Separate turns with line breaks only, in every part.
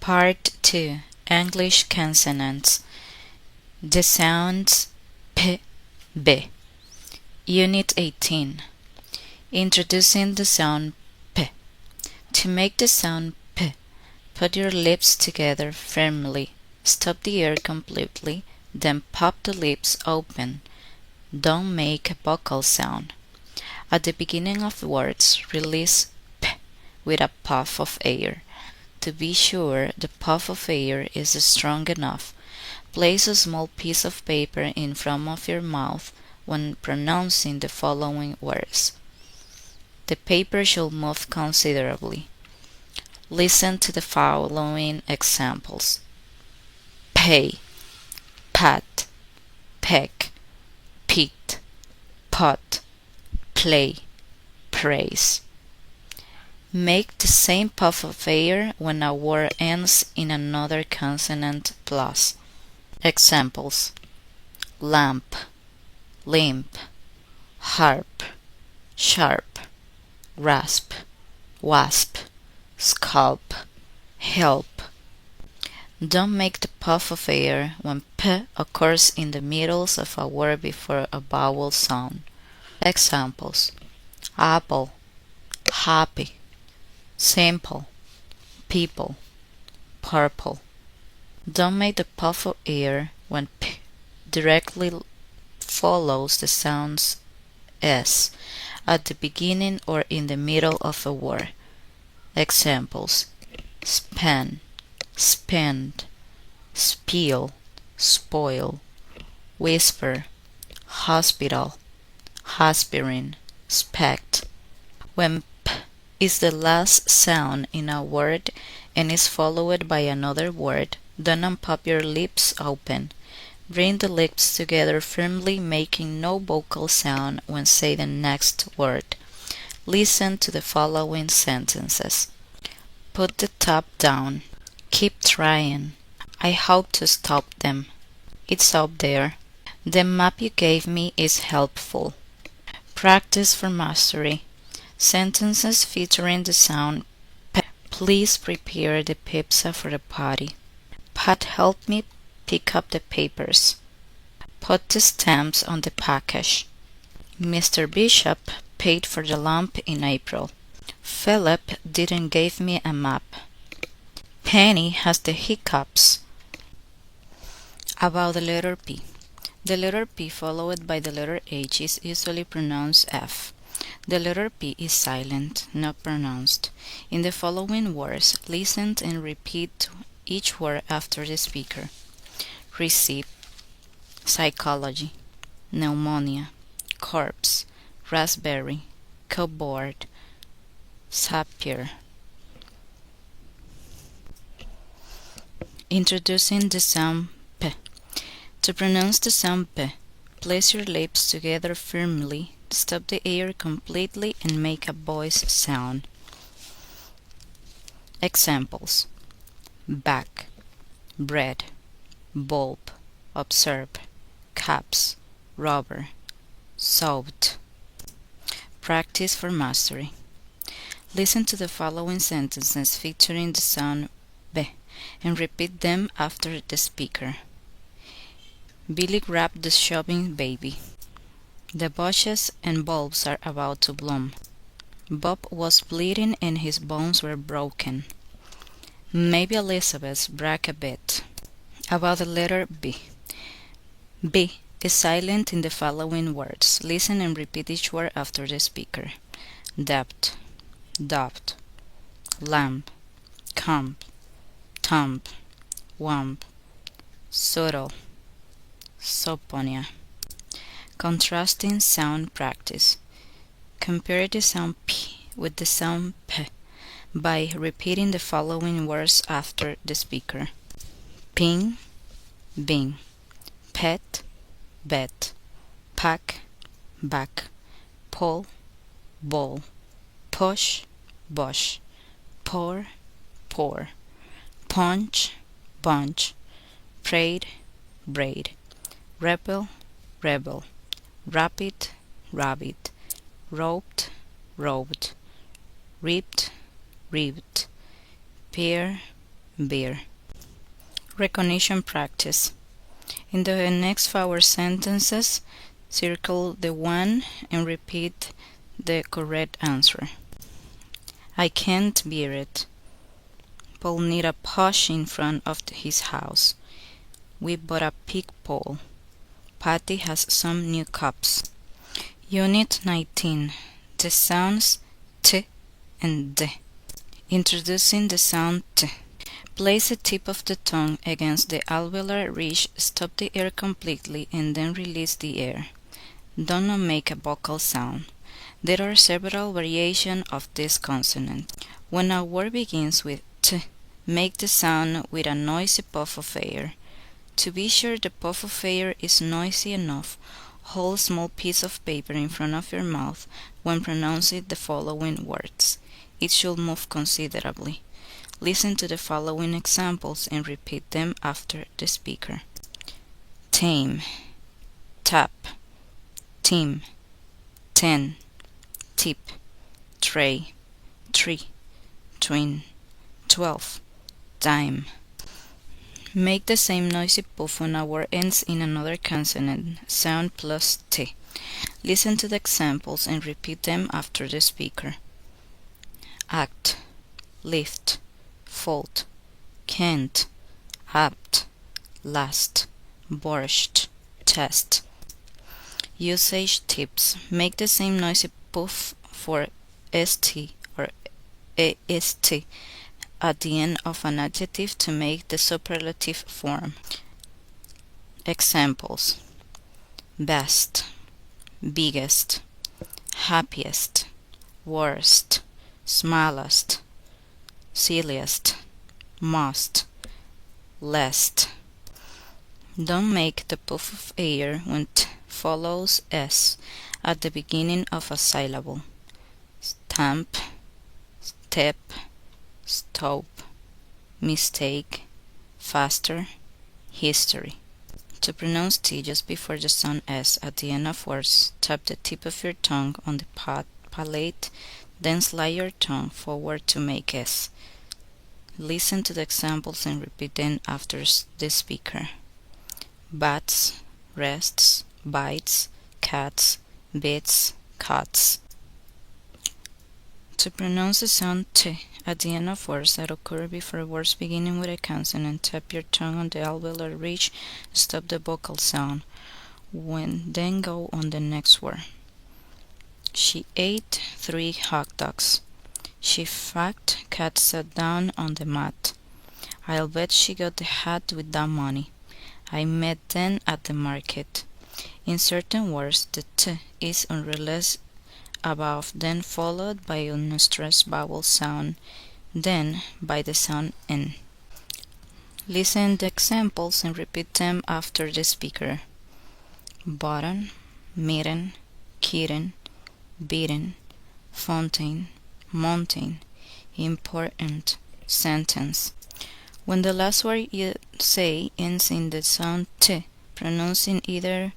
Part 2 English Consonants. The sounds p, b. Unit 18. Introducing the sound p. To make the sound p, put your lips together firmly. Stop the air completely, then pop the lips open. Don't make a vocal sound. At the beginning of words, release p with a puff of air. To be sure the puff of air is strong enough, place a small piece of paper in front of your mouth when pronouncing the following words. The paper should move considerably. Listen to the following examples: pay, pat, peck, pit, pot, play, praise. Make the same puff of air when a word ends in another consonant plus. Examples: lamp, limp, harp, sharp, rasp, wasp, scalp, help. Don't make the puff of air when p occurs in the middles of a word before a vowel sound. Examples: apple, happy, simple, people, purple. Don't make the puff of air when p directly follows the sounds s at the beginning or in the middle of a word. Examples: span, spend, spill, spoil, whisper, hospital, aspirin, spect. When p is the last sound in a word and is followed by another word, don't unpop your lips open. Bring the lips together firmly, making no vocal sound when say the next word. Listen to the following sentences. Put the top down. Keep trying. I hope to stop them. It's up there. The map you gave me is helpful. Practice for mastery. Sentences featuring the sound p. Please prepare the pizza for the party. Pat helped me pick up the papers. Put the stamps on the package. Mr. Bishop paid for the lamp in April. Philip didn't give me a map. Penny has the hiccups. About the letter P. The letter P followed by the letter H is usually pronounced F. The letter P is silent, not pronounced. In the following words, listen and repeat each word after the speaker. Receipt, psychology, pneumonia, corpse, raspberry, cupboard, sapphire. Introducing the sound P. To pronounce the sound P, place your lips together firmly, stop the air completely, and make a voice sound. Examples: back, bread, bulb, observe, caps, rubber, soaked. Practice for mastery. Listen to the following sentences featuring the sound B and repeat them after the speaker. Billy grabbed the shopping baby. The bushes and bulbs are about to bloom. Bob was bleeding and his bones were broken. Maybe Elizabeth bragged a bit. About the letter B. B is silent in the following words. Listen and repeat each word after the speaker. Debt, doubt, lamp, camp, thump, wump, subtle, soponia. Contrasting sound practice. Compare the sound P with the sound P by repeating the following words after the speaker. Ping, bing, pet, bet, pack, back, pull, ball, push, bush, pour, pour, punch, bunch, braid, braid, rebel, rebel, rapid, rabbit, roped, roped, ripped, ribbed, pear, beer. Recognition practice. In the next 4 sentences, circle the one and repeat the correct answer. I can't bear it. Paul need a push in front of his house. We bought a pig pole. Patty has some new cups. Unit 19. The sounds T and D. Introducing the sound T. Place the tip of the tongue against the alveolar ridge, stop the air completely, and then release the air. Do not make a vocal sound. There are several variations of this consonant. When a word begins with T, make the sound with a noisy puff of air. To be sure the puff of air is noisy enough, hold a small piece of paper in front of your mouth when pronouncing the following words. It should move considerably. Listen to the following examples and repeat them after the speaker. Tame, tap, team, 10, tip, tray, tree, twin, 12, dime. Make the same noisy puff when a word ends in another consonant, sound plus T. Listen to the examples and repeat them after the speaker. Act, lift, fold, can't, apt, last, borscht, test. Usage tips. Make the same noisy puff for st or est at the end of an adjective to make the superlative form. Examples: best, biggest, happiest, worst, smallest, silliest, most, least. Don't make the puff of air when T follows S at the beginning of a syllable. Stamp, step, stop, mistake, faster, history. To pronounce T just before the sound S at the end of words, tap the tip of your tongue on the palate, then slide your tongue forward to make S. Listen to the examples and repeat them after the speaker. Bats, rests, bites, cats, bits, cuts. To pronounce the sound T at the end of words that occur before words beginning with a consonant, tap your tongue on the alveolar ridge, stop the vocal sound, then go on the next word. She ate 3 hot dogs. She fat cat sat down on the mat. I'll bet she got the hat with that money. I met them at the market. In certain words, the T is unreleased above, then followed by an unstressed vowel sound, then by the sound N. Listen to the examples and repeat them after the speaker. Button, mitten, kitten, beaten, fountain, mountain, important, sentence. When the last word you say ends in the sound T, pronouncing either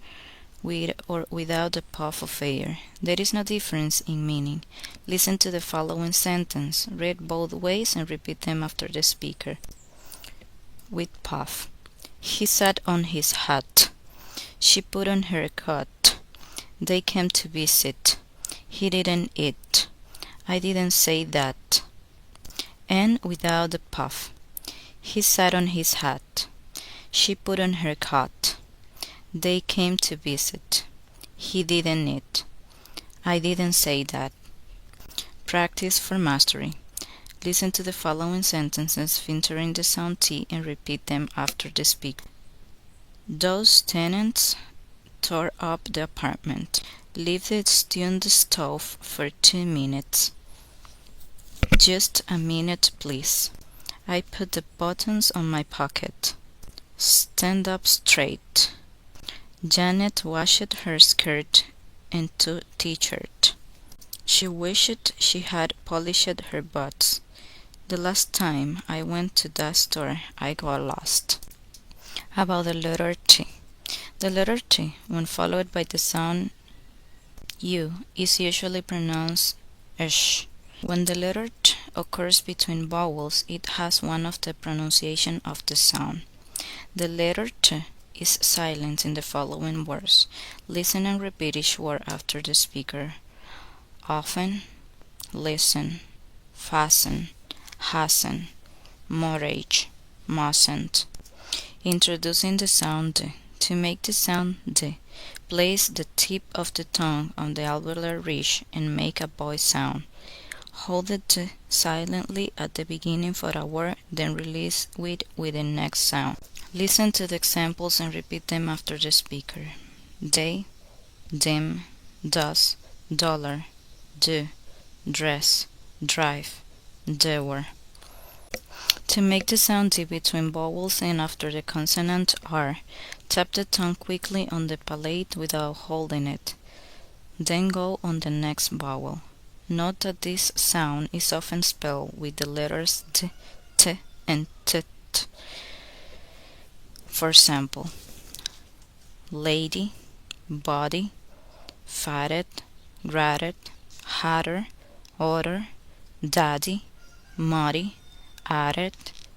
with or without the puff of air, there is no difference in meaning. Listen to the following sentence, read both ways and repeat them after the speaker. With puff. He sat on his hat. She put on her coat. They came to visit. He didn't eat. I didn't say that. And without the puff. He sat on his hat. She put on her coat. They came to visit. He didn't eat. I didn't say that. Practice for mastery. Listen to the following sentences featuring the sound T and repeat them after the speaker. Those tenants tore up the apartment. Leave the stew on the stove for 2 minutes. Just a minute, please. I put the buttons on my pocket. Stand up straight. Janet washed her skirt and t-shirt. She wished she had polished her boots. The last time I went to that store, I got lost. About the letter T. The letter T, when followed by the sound U, is usually pronounced sh. When the letter T occurs between vowels, it has one of the pronunciation of the sound. The letter T is silent in the following words. Listen and repeat each word after the speaker. Often, listen, fasten, hasten, mortgage, mustn't. Introducing the sound D. To make the sound D, place the tip of the tongue on the alveolar ridge and make a voice sound. Hold the D silently at the beginning for a word, then release with the next sound. Listen to the examples and repeat them after the speaker. Day, dim, does, dollar, do, dress, drive, doer. To make the sound D between vowels and after the consonant R, tap the tongue quickly on the palate without holding it. Then go on the next vowel. Note that this sound is often spelled with the letters D, T, and T. For example, lady, body, fatted, gratted, hatter, order, daddy, muddy, added,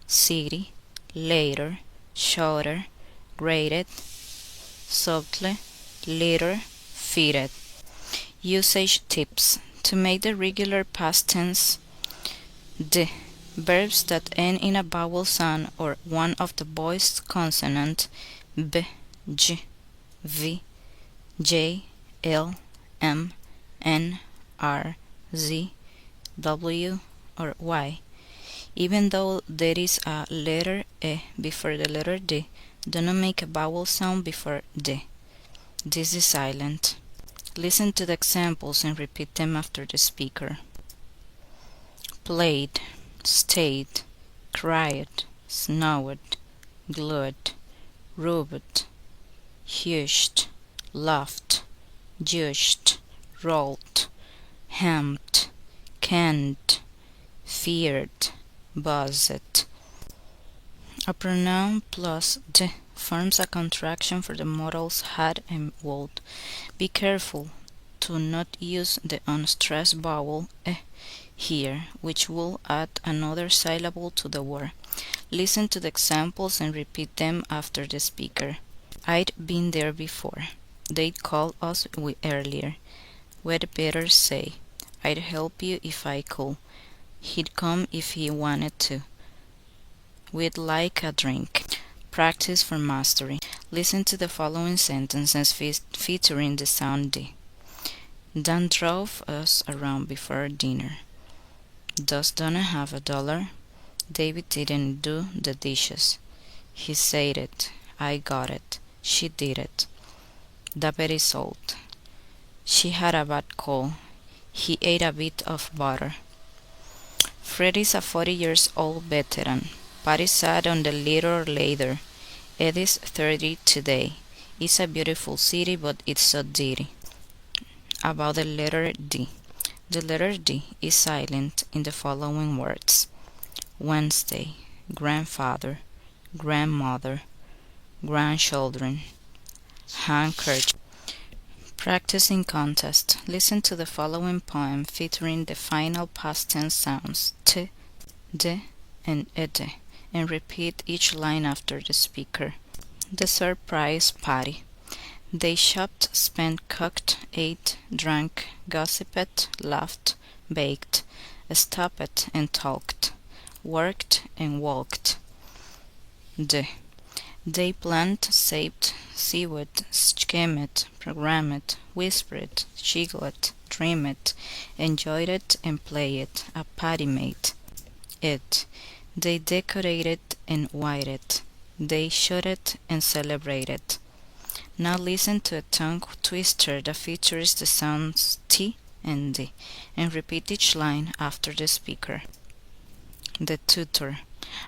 city, later, shorter, graded, subtly, later, fitted. Usage tips. To make the regular past tense D, verbs that end in a vowel sound or one of the voiced consonants B, G, V, J, L, M, N, R, Z, W, or Y. Even though there is a letter E before the letter D, do not make a vowel sound before D. This is silent. Listen to the examples and repeat them after the speaker. Played, stayed, cried, snowed, glued, rubbed, hushed, laughed, judged, rolled, hemmed, canned, feared, buzzed. A pronoun plus D forms a contraction for the modals had and would. Be careful to not use the unstressed vowel E here, which will add another syllable to the word. Listen to the examples and repeat them after the speaker. I'd been there before. They'd call us earlier. We'd better say, I'd help you if I could. He'd come if he wanted to. We'd like a drink. Practice for mastery. Listen to the following sentences featuring the sound D. Dan drove us around before dinner. Does Donna have $1? David didn't do the dishes. He said it. I got it. She did it. The bed is old. She had a bad cold. He ate a bit of butter. Fred is a 40-year-old veteran. Patty sat on the little ladder. Eddie's 30 today. It's a beautiful city, but it's so dirty. About the letter D. The letter D is silent in the following words. Wednesday, grandfather, grandmother, grandchildren, handkerchief. Practicing contest. Listen to the following poem featuring the final past tense sounds T, D, and ed, and repeat each line after the speaker. The surprise party. They shopped, spent, cooked, ate, drank, gossiped, laughed, baked, stopped and talked, worked and walked. D. They planned, saved, sewed, schemed, programmed, whispered, giggled, dreamed, enjoyed it and played, a party made. It. They decorated and waited. They shouted and celebrated. Now listen to a tongue twister that features the sounds T and D, and repeat each line after the speaker. The tutor.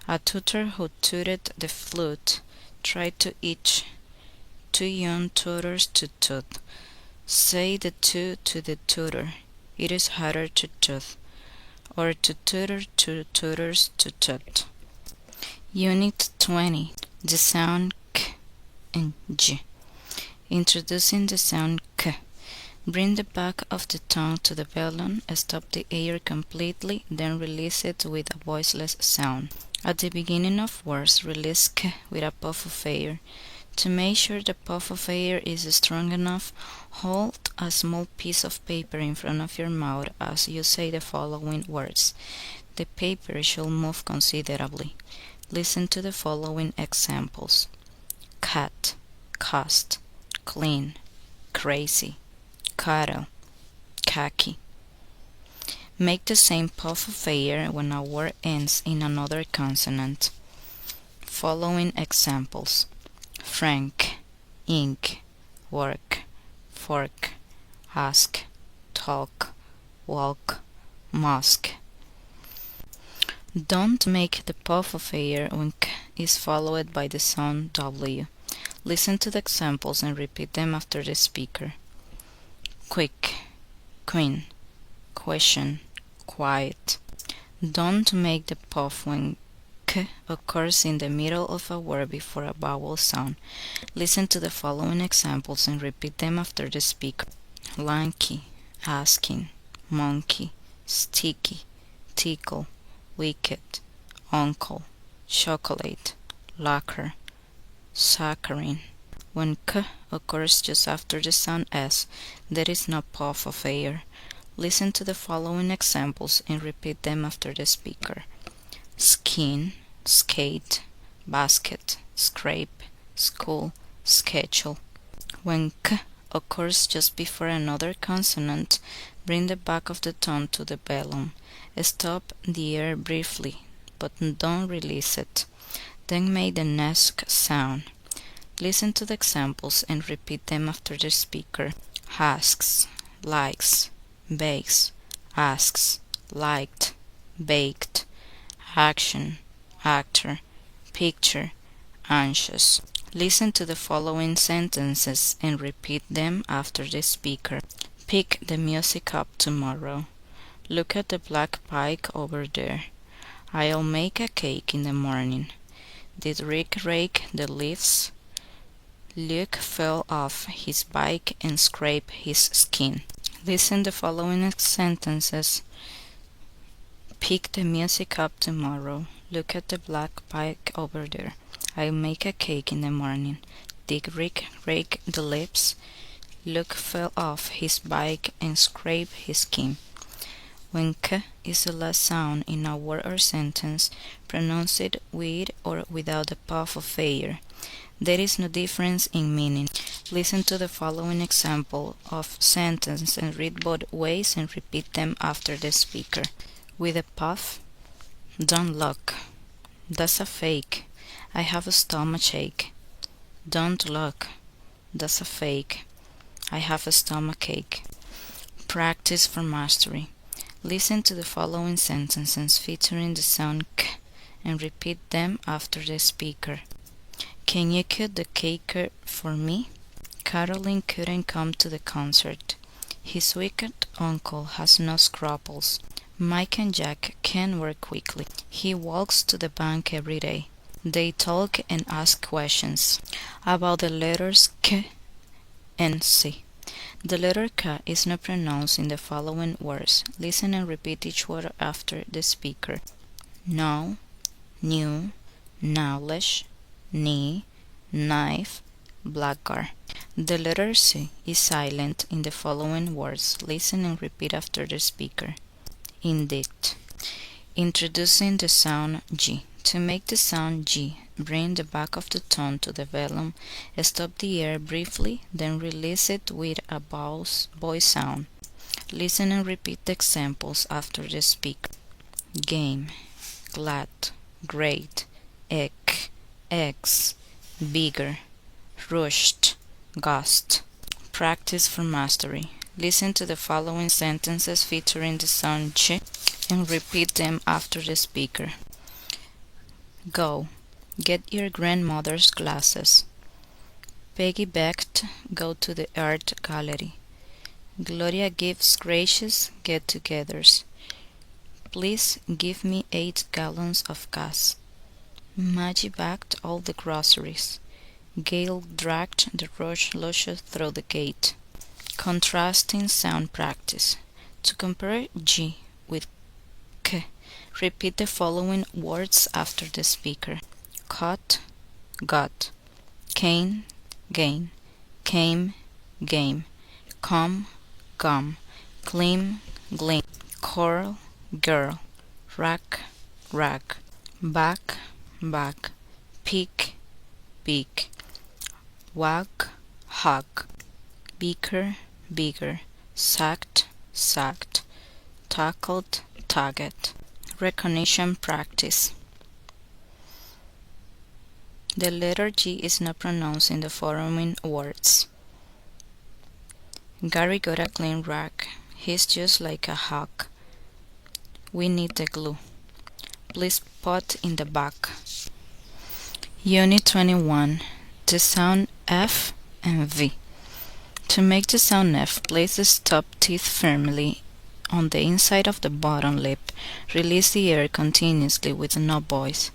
A tutor who tutored the flute tried to teach two young tutors to toot. Say the two to the tutor. It is harder to tooth, or to tutor two tutors to toot. Unit 20. The sound K and G. Introducing the sound K. Bring the back of the tongue to the balloon, stop the air completely, then release it with a voiceless sound. At the beginning of words, release k with a puff of air. To make sure the puff of air is strong enough, hold a small piece of paper in front of your mouth as you say the following words. The paper should move considerably. Listen to the following examples: cat, cost, clean, crazy, cattle, khaki. Make the same puff of air when a word ends in another consonant. Following examples: frank, ink, work, fork, ask, talk, walk, mosque. Don't make the puff of air when k is followed by the sound w. Listen to the examples and repeat them after the speaker. Quick, queen, question, quiet. Don't make the puff when k occurs in the middle of a word before a vowel sound. Listen to the following examples and repeat them after the speaker. Lanky, asking, monkey, sticky, tickle, wicked, uncle, chocolate, lacquer, saccharine. When k occurs just after the sound s, there is no puff of air. Listen to the following examples and repeat them after the speaker. Skin, skate, basket, scrape, school, schedule. When k occurs just before another consonant, bring the back of the tongue to the balloon. Stop the air briefly, but don't release it. Then make the next sound. Listen to the examples and repeat them after the speaker. Asks, likes, bakes, asks, liked, baked, action, actor, picture, anxious. Listen to the following sentences and repeat them after the speaker. Pick the music up tomorrow. Look at the black bike over there. I'll make a cake in the morning. Did Rick rake the leaves? Luke fell off his bike and scraped his skin. Listen to the following sentences. Pick the music up tomorrow. Look at the black bike over there. I'll make a cake in the morning. Did Rick rake the leaves? Luke fell off his bike and scraped his skin. When k is the last sound in a word or sentence, pronounce it with or without a puff of air. There is no difference in meaning. Listen to the following example of sentence and read both ways and repeat them after the speaker. With a puff, don't look. That's a fake. I have a stomachache. Don't look. That's a fake. I have a stomachache. Practice for mastery. Listen to the following sentences featuring the sound k and repeat them after the speaker. Can you cut the cake for me? Caroline couldn't come to the concert. His wicked uncle has no scruples. Mike and Jack can work quickly. He walks to the bank every day. They talk and ask questions about the letters k and c. The letter k is not pronounced in the following words. Listen and repeat each word after the speaker. Know, knew, knowledge, knee, knife, blackguard. The letter C is silent in the following words. Listen and repeat after the speaker. Indict. Introducing the sound G. To make the sound G, bring the back of the tongue to the velum, stop the air briefly, then release it with a voice sound. Listen and repeat the examples after the speaker. Game, glad, great, ek, X, bigger, rushed, ghost. Practice for mastery. Listen to the following sentences featuring the sound Ch and repeat them after the speaker. Go. Get your grandmother's glasses. Peggy begged, go to the art gallery. Gloria gives gracious get-togethers. Please give me 8 gallons of gas. Maggie bagged all the groceries. Gail dragged the rush luscious through the gate. Contrasting sound practice. To compare G with K, repeat the following words after the speaker. Cut, got, cane, gain, came, game, come, gum, gleam, gleam, curl, girl, rack, rag, back, back, peak, beak, wag, hug, beaker, bigger, sacked, sacked, tackled, target. Recognition practice. The letter G is not pronounced in the following words. Gary got a clean rag. He's just like a hawk. We need the glue. Please put in the back. Unit 21. The sound F and V. To make the sound F, place the top teeth firmly on the inside of the bottom lip. Release the air continuously with no voice.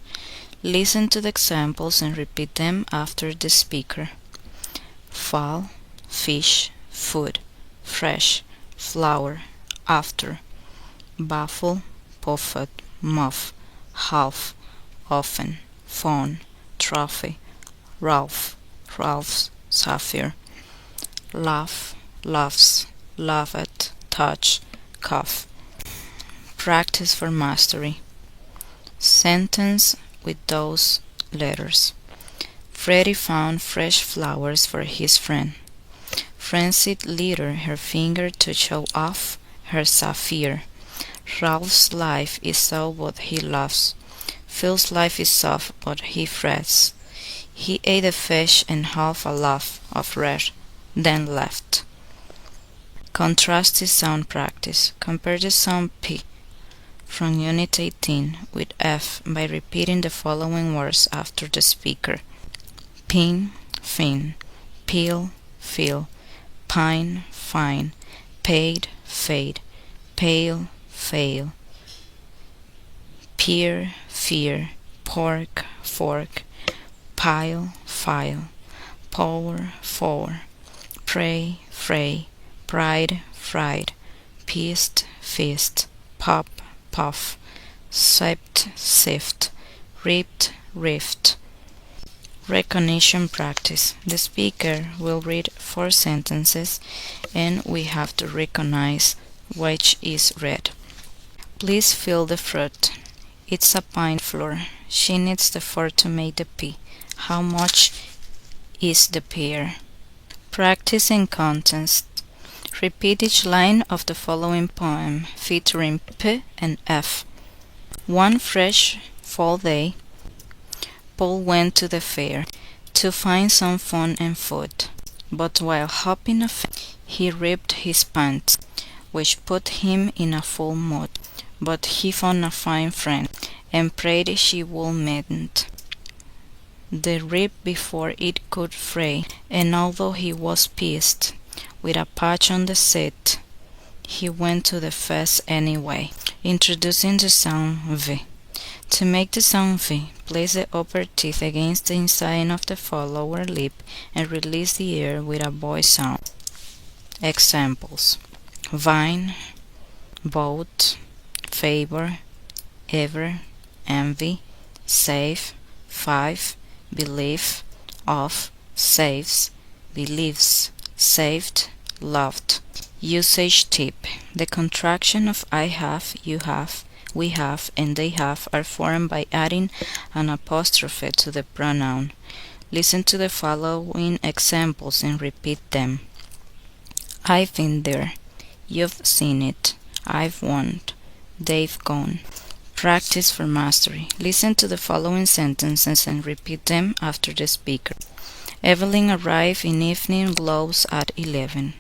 Listen to the examples and repeat them after the speaker. Fall, fish, food, fresh, flower, after, baffle, puffet, muff, half, often, phone, trophy, Ralph, Ralph's, sapphire, laugh, laughs, laugh at, touch, cough. Practice for mastery. Sentence with those letters. Freddie found fresh flowers for his friend. Frenzied litter her finger to show off her sapphire. Ralph's life is so but he laughs. Phil's life is soft but he frets. He ate a fish and half a loaf of bread, then left. Contrastive sound practice. Compare the sound P from Unit 18 with F by repeating the following words after the speaker. Pin, fin, peel, feel, pine, fine, paid, fade, pale, fail, peer, fear, pork, fork, pile, file, power, for, pray, fray, pride, fried, feast, feast, pop, puff, sipped, sift, ripped, rift. Recognition practice. The speaker will read 4 sentences and we have to recognize which is read. Please feel the fruit. It's a pine floor. She needs the 4 to make the P. How much is the pear? Practice and contest. Repeat each line of the following poem featuring P and F. One fresh fall day, Paul went to the fair to find some fun and food. But while hopping a fence, he ripped his pants, which put him in a full mood. But he found a fine friend, and prayed she would mend the rib before it could fray. And although he was pissed, with a patch on the seat, he went to the fest anyway. Introducing the sound V. To make the sound V, place the upper teeth against the inside of the lower lip and release the air with a voice sound. Examples: vine, boat, favor, ever, envy, save, 5, believe, of, saves, believes, saved, loved. Usage tip. The contraction of I have, you have, we have, and they have are formed by adding an apostrophe to the pronoun. Listen to the following examples and repeat them. I've been there. You've seen it. I've won. They've gone. Practice for mastery. Listen to the following sentences and repeat them after the speaker. Evelyn arrived in evening gloves at 11.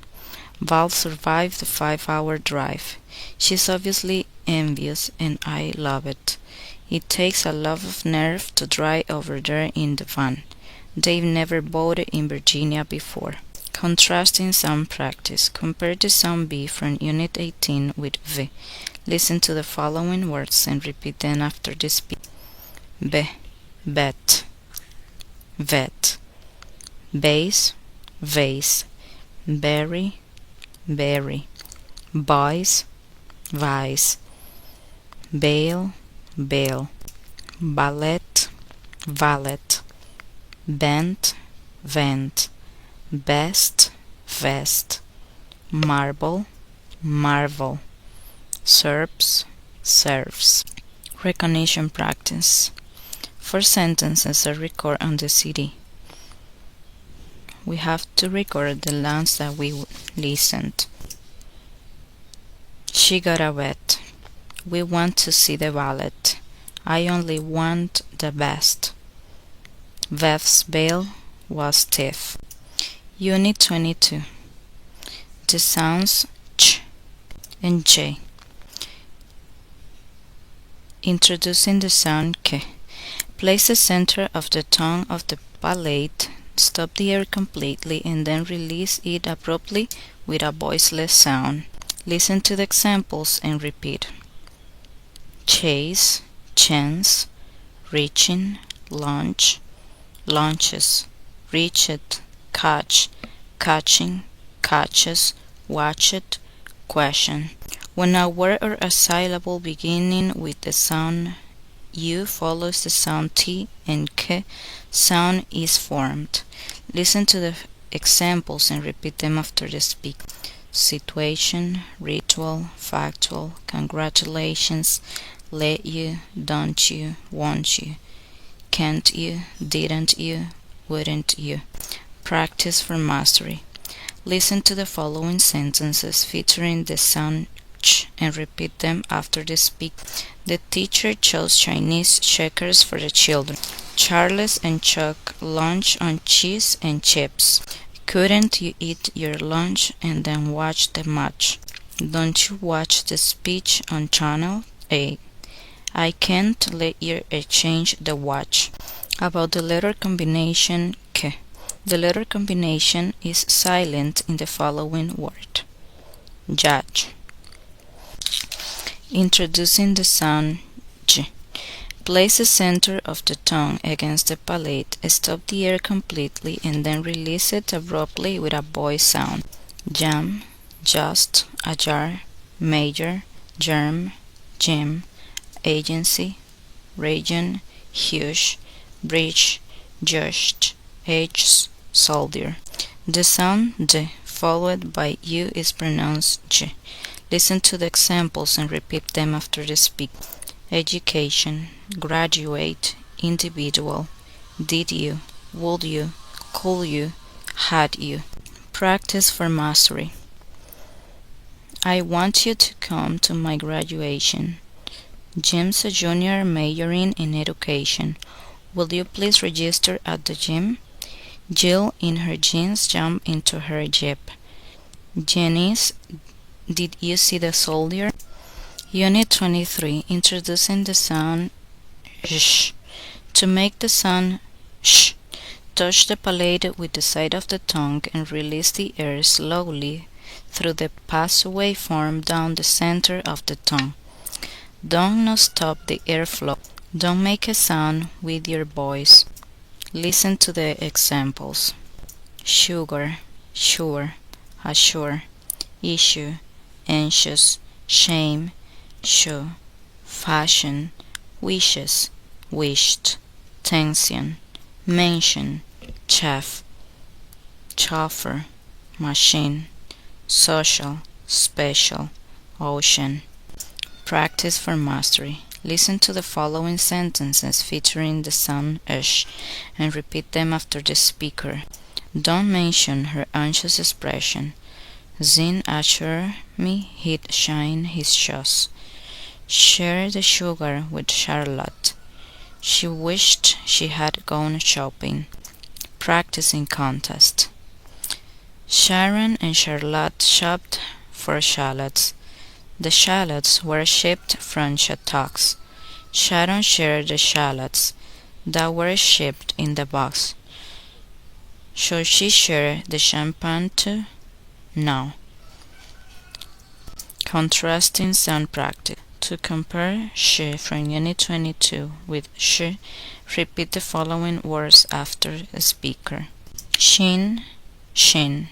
Val survived the 5-hour drive. She's obviously envious and I love it. It takes a lot of nerve to drive over there in the van. They've never voted in Virginia before. Contrasting sound practice. Compare the sound B from Unit 18 with V. Listen to the following words and repeat them after the speech. B, bet, vet, base, vase, berry, berry, boys, vice, bale, bill, ballet, valet, bent, vent, best, vest, marble, marvel, serves, serves. Recognition practice. 4 sentences are recorded on the CD. We have to record the lines that we listened. She got a vet. We want to see the ballet. I only want the best. Vev's bill was stiff. Unit 22. The sounds ch and j. Introducing the sound k. Place the center of the tongue of the palate, stop the air completely, and then release it abruptly with a voiceless sound. Listen to the examples and repeat. Chase, chance, reaching, launch, launches, reached, catch, catching, catches, watched, question. When a word or a syllable beginning with the sound U follows the sound T and K, sound is formed. Listen to the examples and repeat them after the speaker. Situation, ritual, factual, congratulations, let you, don't you, won't you, can't you, didn't you, wouldn't you. Practice for mastery. Listen to the following sentences featuring the sound ch and repeat them after the speak. The teacher chose Chinese checkers for the children. Charles and Chuck lunch on cheese and chips. Couldn't you eat your lunch and then watch the match? Don't you watch the speech on Channel 8? I can't let you exchange the watch. About the letter combination K. The letter combination is silent in the following word. Judge. Introducing the sound j. Place the center of the tongue against the palate, stop the air completely, and then release it abruptly with a voice sound. Jam, just, ajar, major, germ, gym, agency, region, huge, bridge, just, edge, soldier. The sound d followed by u is pronounced j. Listen to the examples and repeat them after the speak. Education, graduate, individual, did you, would you, could you, had you. Practice for mastery. I want you to come to my graduation. Jim's a junior majoring in education. Will you please register at the gym? Jill in her jeans jumped into her jeep. Janice, did you see the soldier? Unit 23. Introducing the sound sh. To make the sound sh, touch the palate with the side of the tongue and release the air slowly through the passageway formed down the center of the tongue. Don't not stop the airflow. Don't make a sound with your voice. Listen to the examples. Sugar, sure, assure, issue, anxious, shame, show, fashion, wishes, wished, tension, mention, chaff, chauffeur, machine, social, special, ocean. Practice for mastery. Listen to the following sentences featuring the sound sh and repeat them after the speaker. Don't mention her anxious expression. Zin assured me he'd shine his shoes. Share the sugar with Charlotte. She wished she had gone shopping. Practicing contest. Sharon and Charlotte shopped for shallots. The shallots were shipped from Chautauqua. Sharon shared the shallots that were shipped in the box. Should she share the champagne too? No. Contrasting sound practice. To compare sh from Unit 22 with sh, repeat the following words after the speaker. Shin, shin.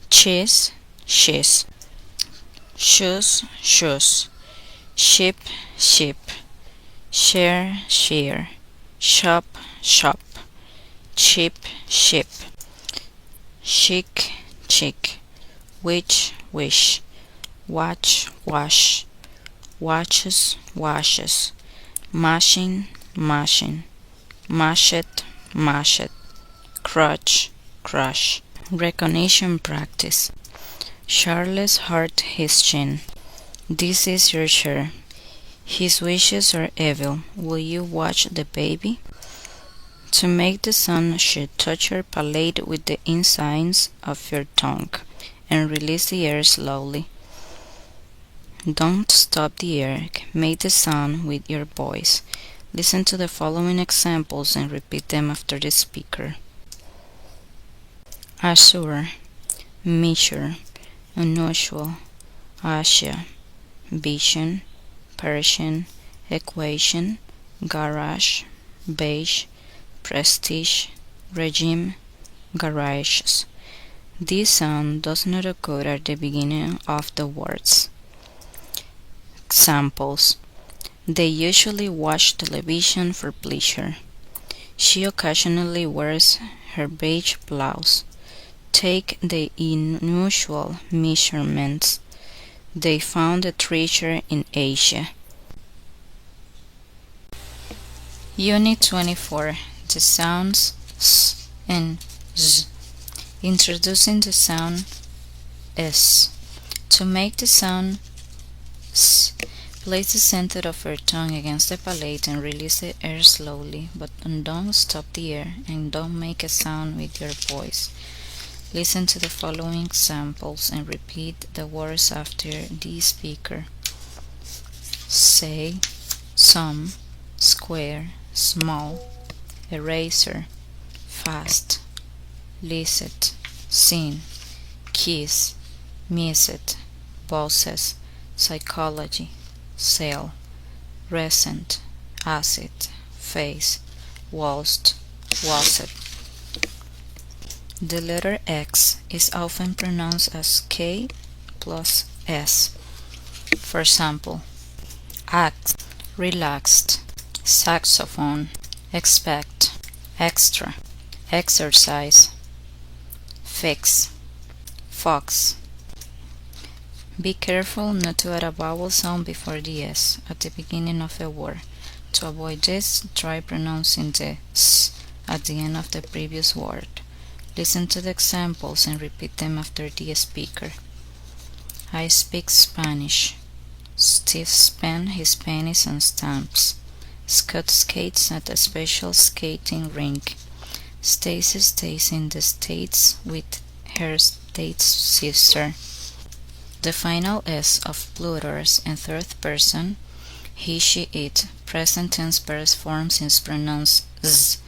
Cheese, cheese. shoes, shoes, sheep, sheep, share, share, shop, shop, cheap, sheep, chic, chic, witch, wish, watch, wash, watches, washes, mashing, mashing, mashed, mashed, crutch, crush. Recognition practice. Charles hurt his chin. This is your share. His wishes are evil. Will you watch the baby? To make the sound, should touch your palate with the insides of your tongue and release the air slowly. Don't stop the air. Make the sound with your voice. Listen to the following examples and repeat them after the speaker. Assure, measure, unusual, Asia, vision, Persian, equation, garage, beige, prestige, regime, garages. This sound does not occur at the beginning of the words. Examples. They usually watch television for pleasure. She occasionally wears her beige blouse. Take the unusual measurements. They found a treasure in Asia. Unit 24. The sounds S and Z. Introducing the sound S. To make the sound S, place the center of your tongue against the palate and release the air slowly, but don't stop the air and don't make a sound with your voice. Listen to the following examples and repeat the words after the speaker. Say, some, square, small, eraser, fast, licit, sin, kiss, miss it, bosses, psychology, sale, recent, acid, face, waltzed, wasset. The letter X is often pronounced as K plus S. For example, act, relaxed, saxophone, expect, extra, exercise, fix, fox. Be careful not to add a vowel sound before the S at the beginning of a word. To avoid this, try pronouncing the S at the end of the previous word. Listen to the examples and repeat them after the speaker. I speak Spanish. Steve spent his pennies on stamps. Scott skates at a special skating rink. Stacy stays in the States with her States sister. The final S of plurals and third person, he, she, it, present tense pairs forms is pronounced Z.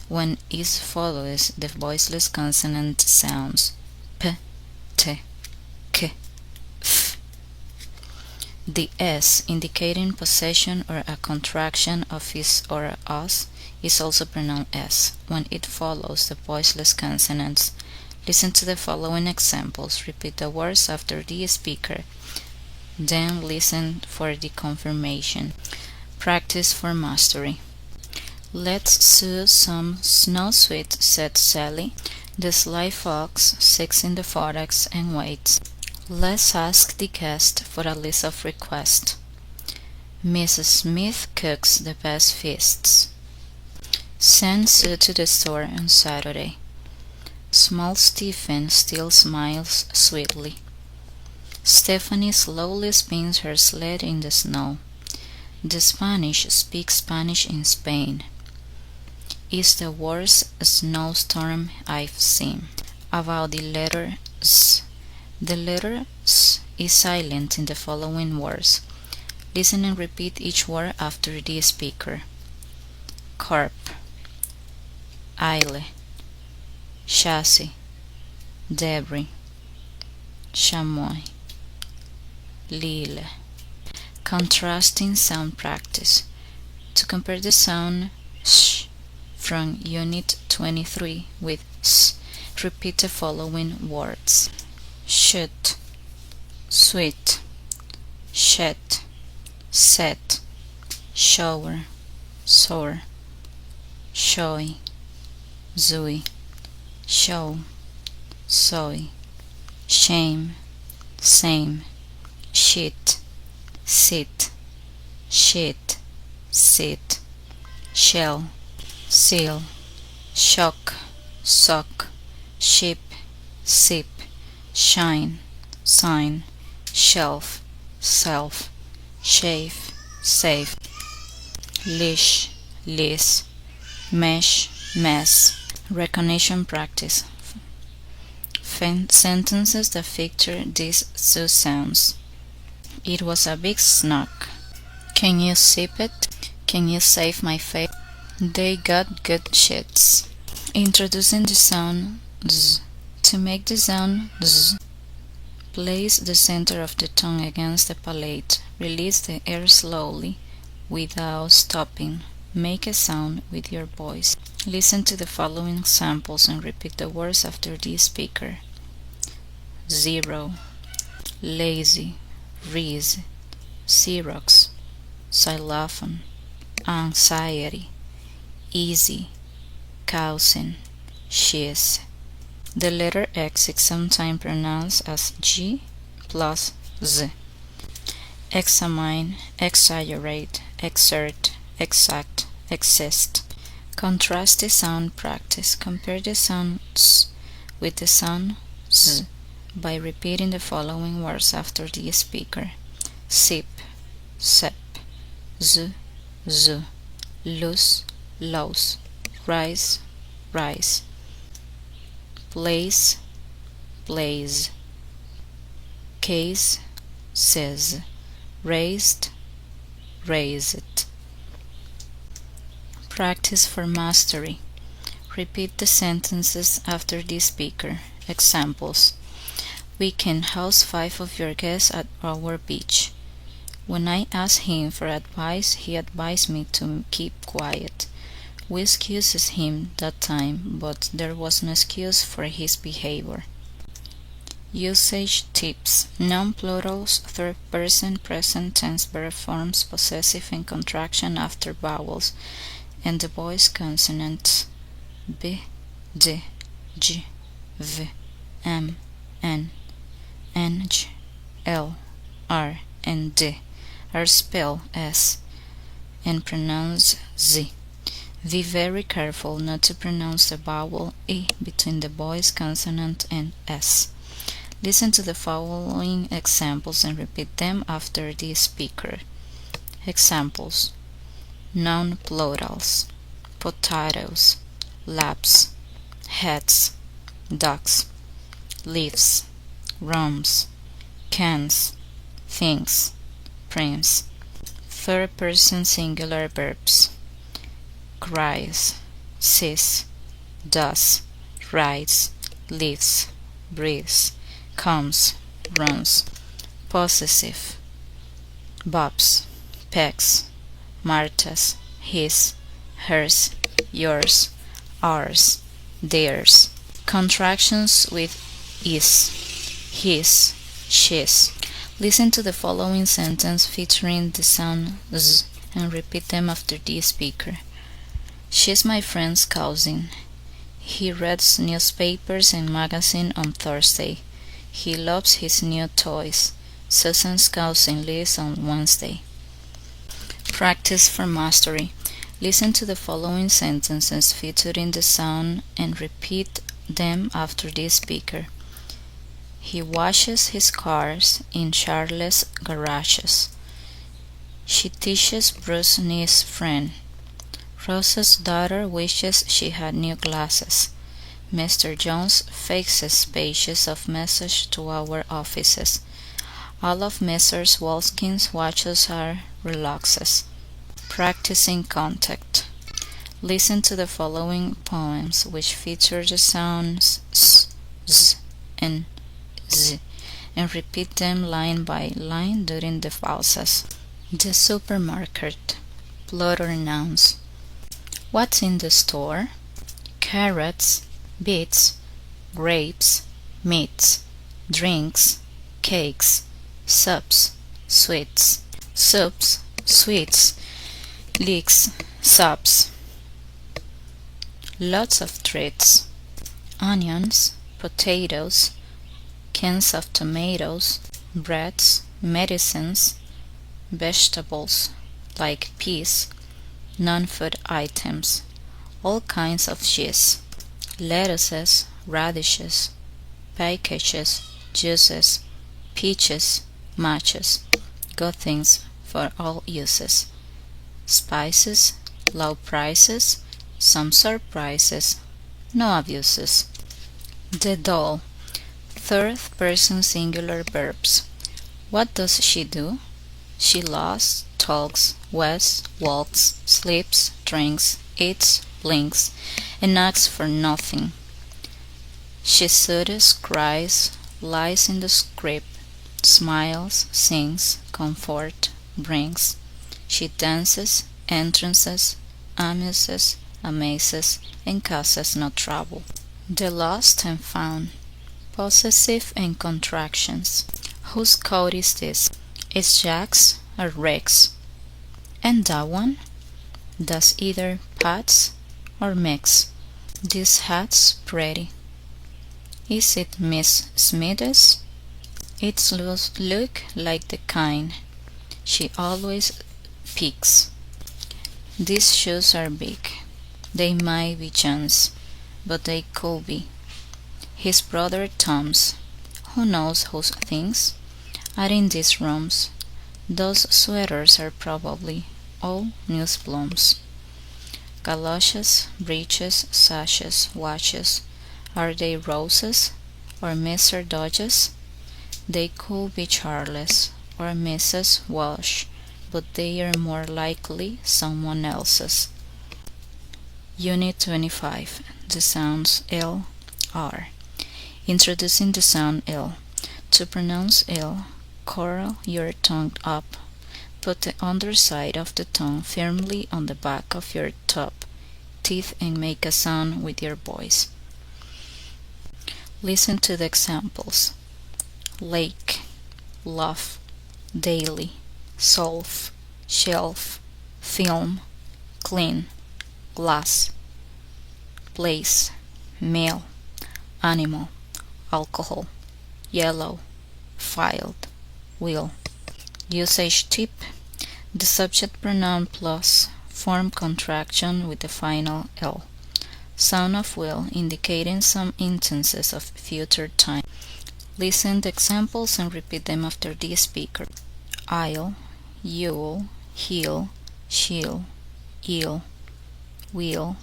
When is follows the voiceless consonant sounds P, T, K, F. The S, indicating possession or a contraction of his or us, is also pronounced S when it follows the voiceless consonants. Listen to the following examples. Repeat the words after the speaker. Then listen for the confirmation. Practice for mastery. Let's sew some snow sweet, said Sally. The sly fox sits in the thorax and waits. Let's ask the guest for a list of requests. Mrs. Smith cooks the best feasts. Send Sue to the store on Saturday. Small Stephen still smiles sweetly. Stephanie slowly spins her sled in the snow. The Spanish speak Spanish in Spain. It's the worst snowstorm I've seen. About the letter S. The letter S is silent in the following words. Listen and repeat each word after the speaker. Carp, aile, chassis, debris, chamois, lille. Contrasting sound practice. To compare the sound sh from Unit 23 with s, repeat the following words. Shoot, sweet, shed, set, shower, soar, showy, zooey, show, soy, shame, same, shit, sit, shit, sit, shell, seal, shock, sock, ship, sip, shine, sign, shelf, self, shave, safe, leash, lease, mesh, mess. Recognition practice. Sentences that feature these two sounds. It was a big snack. Can you sip it? Can you save my face? They got good shits. Introducing the sound z. To make the sound z, place the center of the tongue against the palate. Release the air slowly without stopping. Make a sound with your voice. Listen to the following samples and repeat the words after the speaker. Zero, lazy, Reese, Xerox, xylophone, anxiety, easy, cousin, she's. The letter X is sometimes pronounced as G plus Z. Examine, exaggerate, exert, exact, exist. Contrast the sound practice. Compare the sound S with the sound Z by repeating the following words after the speaker. Sip, sep, z, z, lose, lose, rise, rise, place, blaze, case, says, raised, raised. Practice for mastery. Repeat the sentences after the speaker. Examples. We can house 5 of your guests at our beach. When I asked him for advice, he advised me to keep quiet. We excused him that time, but there was no excuse for his behavior. Usage tips. Non-plurals, third-person present tense verb forms possessive and contraction after vowels and the voice consonants b, d, g, v, m, n, g, l, r, and d are spelled s and pronounced z. Be very careful not to pronounce the vowel e between the voice consonant and s. Listen to the following examples and repeat them after the speaker. Examples. Non-plurals: potatoes, laps, hats, ducks, leaves, rooms, cans, things, prints. Third-person singular verbs: cries, sees, does, writes, lives, breathes, comes, runs. Possessive: Bob's, Peg's, Marta's, his, hers, yours, ours, theirs. Contractions with is: his, she's. Listen to the following sentence featuring the sound z and repeat them after the speaker. She's my friend's cousin. He reads newspapers and magazines on Thursday. He loves his new toys. Susan's cousin lives on Wednesday. Practice for mastery. Listen to the following sentences featuring the sound and repeat them after the speaker. He washes his cars in Charlotte's garages. She teaches Bruce's niece friend. Rosa's daughter wishes she had new glasses. Mr. Jones faxes pages of messages to our offices. All of Mrs. Walskin's watches are Rolex. Practicing contact. Listen to the following poems which feature the sounds s, z, and z, and repeat them line by line during the pauses. The supermarket. Plural nouns. What's in the store? Carrots, beets, grapes, meats, drinks, cakes, soups, sweets, soups, sweets, leeks, sops, lots of treats, onions, potatoes, cans of tomatoes, breads, medicines, vegetables like peas, non-food items, all kinds of cheese, lettuces, radishes, packages, juices, peaches, matches, good things for all uses, spices, low prices, some surprises, no abuses. The doll. Third person singular verbs. What does she do? She laughs, talks, wears, walks, sleeps, drinks, eats, blinks, and asks for nothing. She soothes, cries, lies in the script, smiles, sings, comfort, brings. She dances, entrances, amuses, amazes, and causes no trouble. The lost and found. Possessive and contractions. Whose coat is this? Is Jack's or Rick's? And that one? Does either Pat's or Mick's? This hat's pretty. Is it Miss Smith's? It look like the kind she always picks. These shoes are big. They might be John's, but they could be his brother Tom's. Who knows whose things are in these rooms? Those sweaters are probably all Newsblom's. Galoshes, breeches, sashes, watches, are they Rose's or Mr. Dodge's? They could be Charles or Mrs. Walsh, but they are more likely someone else's. Unit 25. The sounds L, R. Introducing the sound L. To pronounce L, curl your tongue up. Put the underside of the tongue firmly on the back of your top teeth and make a sound with your voice. Listen to the examples. Lake, love, daily, solve, shelf, film, clean, glass, place, mail, animal, alcohol, yellow, filed, wheel. Usage tip. The subject pronoun plus form contraction with the final L. Sound of will indicating some instances of future time. Listen to examples and repeat them after the speaker. I'll, you'll, he'll, she'll, you'll, will,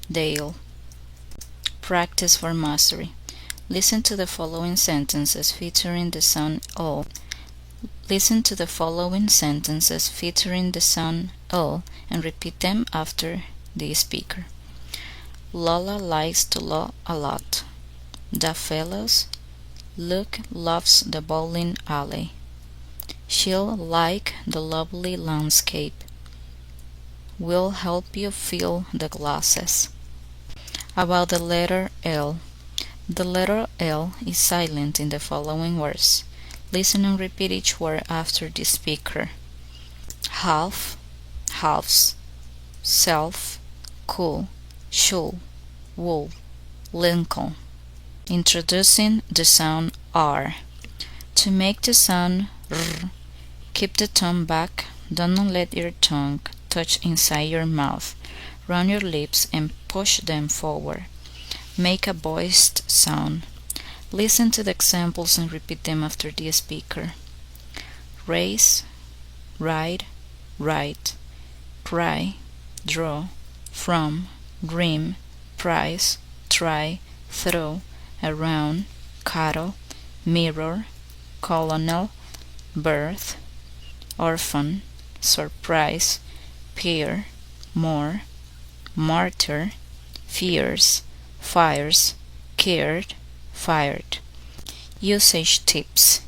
they'll. Practice for mastery. Listen to the following sentences featuring the sound O. Listen to the following sentences featuring the sound O and repeat them after the speaker. Lola likes to laugh a lot. The fellows. Luke loves the bowling alley. She'll like the lovely landscape. We'll help you fill the glasses. About the letter L. The letter L is silent in the following words. Listen and repeat each word after the speaker. Half, halves, self, cool, shoe, wool, Lincoln. Introducing the sound R. To make the sound R, keep the tongue back. Don't let your tongue touch inside your mouth. Round your lips and push them forward. Make a voiced sound. Listen to the examples and repeat them after the speaker. Race, ride, write, cry, draw, from, dream, price, try, throw, around, cattle, mirror, colonel, birth, orphan, surprise, peer, more, martyr, fears, fires, cared, fired. Usage tips.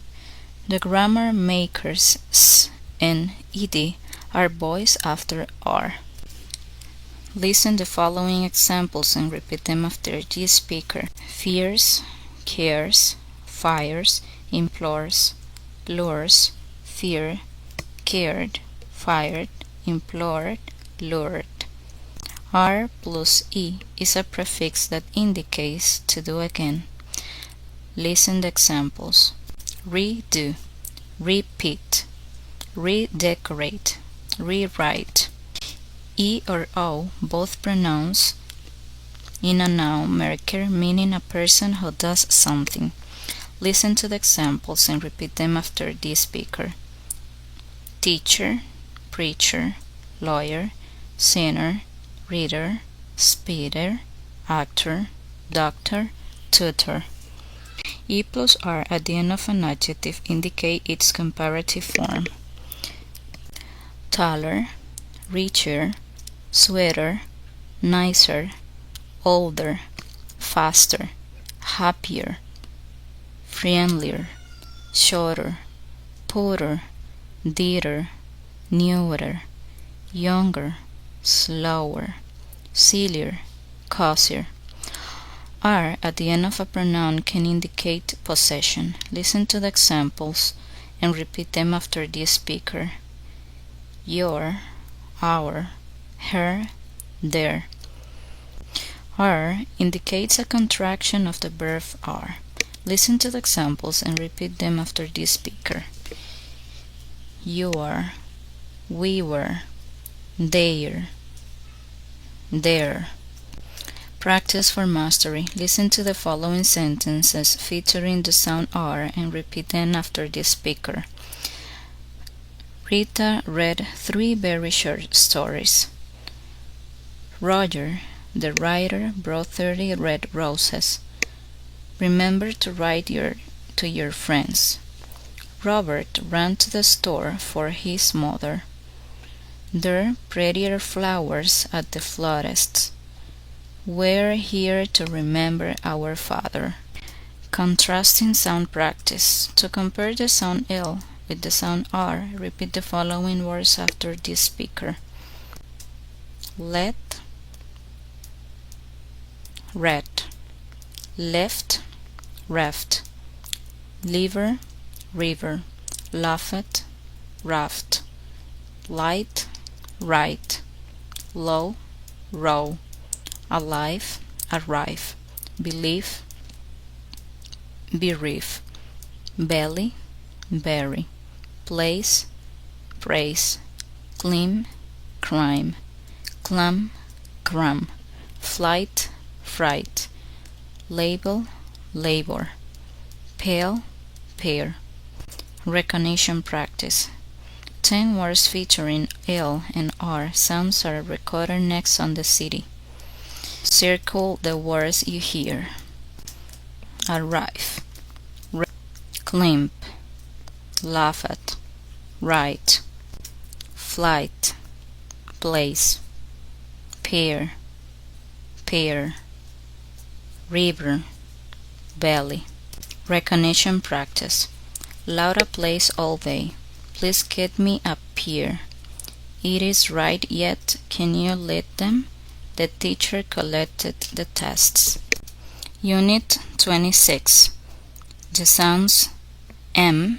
The grammar makers s and ed are voiced after r. Listen the following examples and repeat them after the speaker. Fears, cares, fires, implores, lures, feared, cared, fired, implored, lured. R plus E is a prefix that indicates to do again. Listen to examples. Redo, repeat, redecorate, rewrite. E or O, both pronouns in a noun marker, meaning a person who does something. Listen to the examples and repeat them after the speaker. Teacher, preacher, lawyer, sinner, reader, speeder, actor, doctor, tutor. E plus R at the end of an adjective indicate its comparative form. Taller, richer, sweeter, nicer, older, faster, happier, friendlier, shorter, poorer, dearer, newer, younger, slower, sillier, cozier. R at the end of a pronoun can indicate possession. Listen to the examples and repeat them after the speaker. Your, our, her, their. R indicates a contraction of the verb are. Listen to the examples and repeat them after the speaker. You are, we were, their, their. Practice for mastery. Listen to the following sentences featuring the sound R and repeat them after the speaker. Rita read 3 very short stories. Roger, the writer, brought 30 red roses. Remember to write to your friends. Robert ran to the store for his mother. There are prettier flowers at the florist's. We're here to remember our father. Contrasting sound practice. To compare the sound L with the sound R, repeat the following words after the speaker. Let, read, left, reft, liver, river, laughed, raft, light, right, low, row, alive, arrive, believe, bereave, belly, bury, place, praise, climb, crime, clam, cram, flight, fright, label, labor, pale, pair. Recognition practice. 10 words featuring L and R sounds are recorded next on the CD. Circle the words you hear. Arrive, climb, laugh at, write, flight, place, pair, river, belly. Recognition practice. Laura plays all day. Please get me up here. It is right yet. Can you lead them? The teacher collected the tests. Unit 26. The sounds M,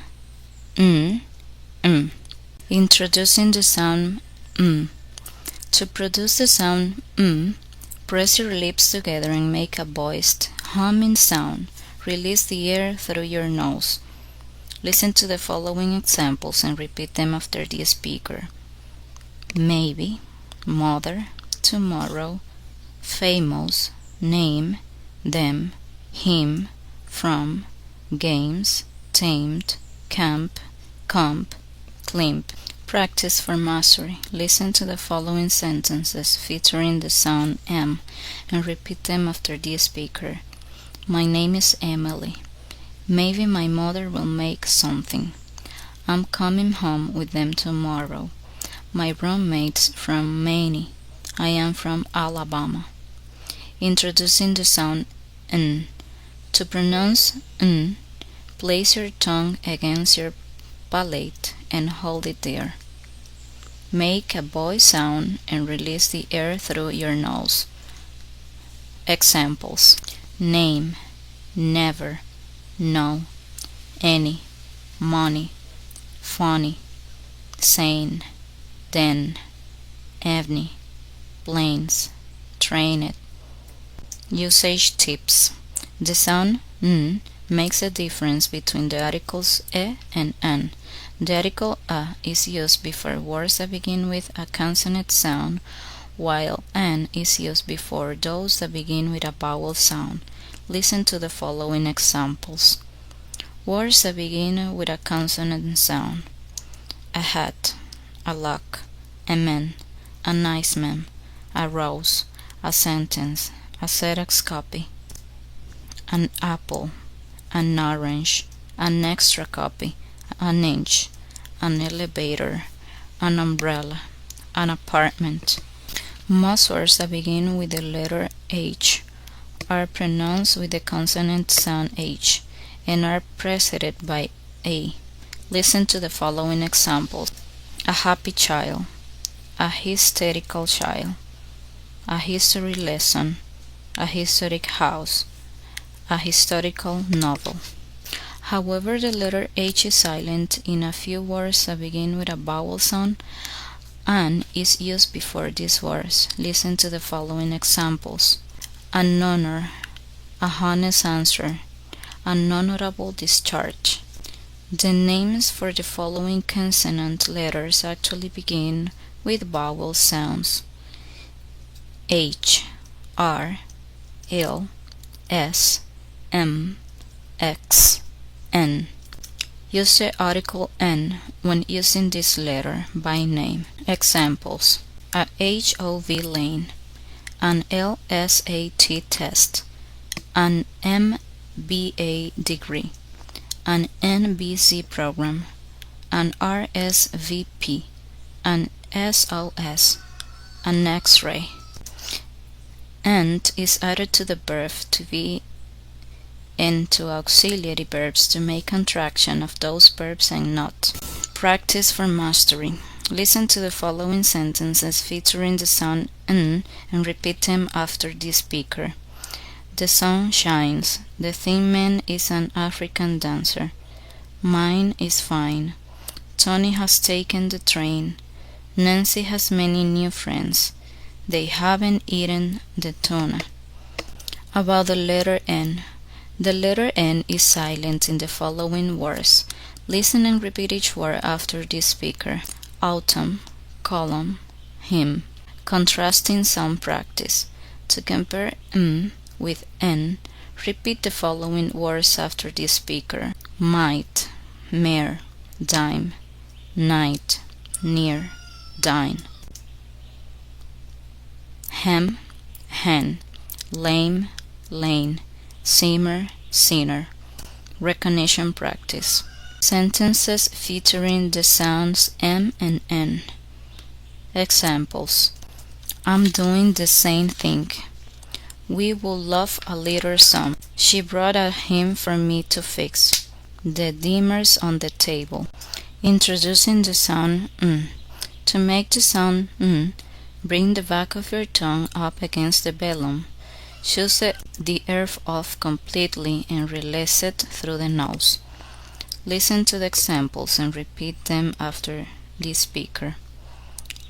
N, M. Introducing the sound M. To produce the sound M, press your lips together and make a voiced, humming sound. Release the air through your nose. Listen to the following examples and repeat them after the speaker. Maybe, mother, tomorrow, famous, name, them, him, from, games, tamed, camp, comp, climp. Practice for mastery. Listen to the following sentences featuring the sound M and repeat them after the speaker. My name is Emily. Maybe my mother will make something. I'm coming home with them tomorrow. My roommate's from Maine. I am from Alabama. Introducing the sound N. To pronounce N, place your tongue against your palate and hold it there. Make a voice sound and release the air through your nose. Examples. Name, never, no, any, money, funny, sane, then, evening, planes, trained. Usage tips. The sound n makes a difference between the articles e and an. The article a is used before words that begin with a consonant sound, while an is used before those that begin with a vowel sound. Listen to the following examples. Words that begin with a consonant sound: a hat, a lock, a man, a nice man, a rose, a sentence, a Xerox copy, an apple, an orange, an extra copy, an inch, an elevator, an umbrella, an apartment. Most words that begin with the letter H are pronounced with the consonant sound H and are preceded by A. Listen to the following examples: a happy child, a hysterical child, a history lesson, a historic house, a historical novel. However, the letter H is silent in a few words that begin with a vowel sound and is used before these words. Listen to the following examples: an honor, a honest answer, an honorable discharge. The names for the following consonant letters actually begin with vowel sounds: H, R, L, S, M, X, N. Use the article N when using this letter by name. Examples: a HOV lane, an LSAT test, an MBA degree, an NBC program, an RSVP, an SOS, an X-ray. And is added to the verb to be and to auxiliary verbs to make contraction of those verbs and not. Practice for mastery. Listen to the following sentences featuring the sound n and repeat them after the speaker. The sun shines. The thin man is an African dancer. Mine is fine. Tony has taken the train. Nancy has many new friends. They haven't eaten the tuna. About the letter N. The letter N is silent in the following words. Listen and repeat each word after the speaker. Autumn, column, hymn. Contrasting sound practice. To compare M with N, repeat the following words after the speaker: might, mare, dime, night, near, dine. Hem, hen, lame, lane, simmer, sinner. Recognition practice. Sentences featuring the sounds M and N. Examples: I'm doing the same thing. We would love a little sun. She brought a hymn for me to fix. The dimmer's on the table. Introducing the sound N. To make the sound N, bring the back of your tongue up against the velum. Shut the air off completely and release it through the nose. Listen to the examples and repeat them after the speaker.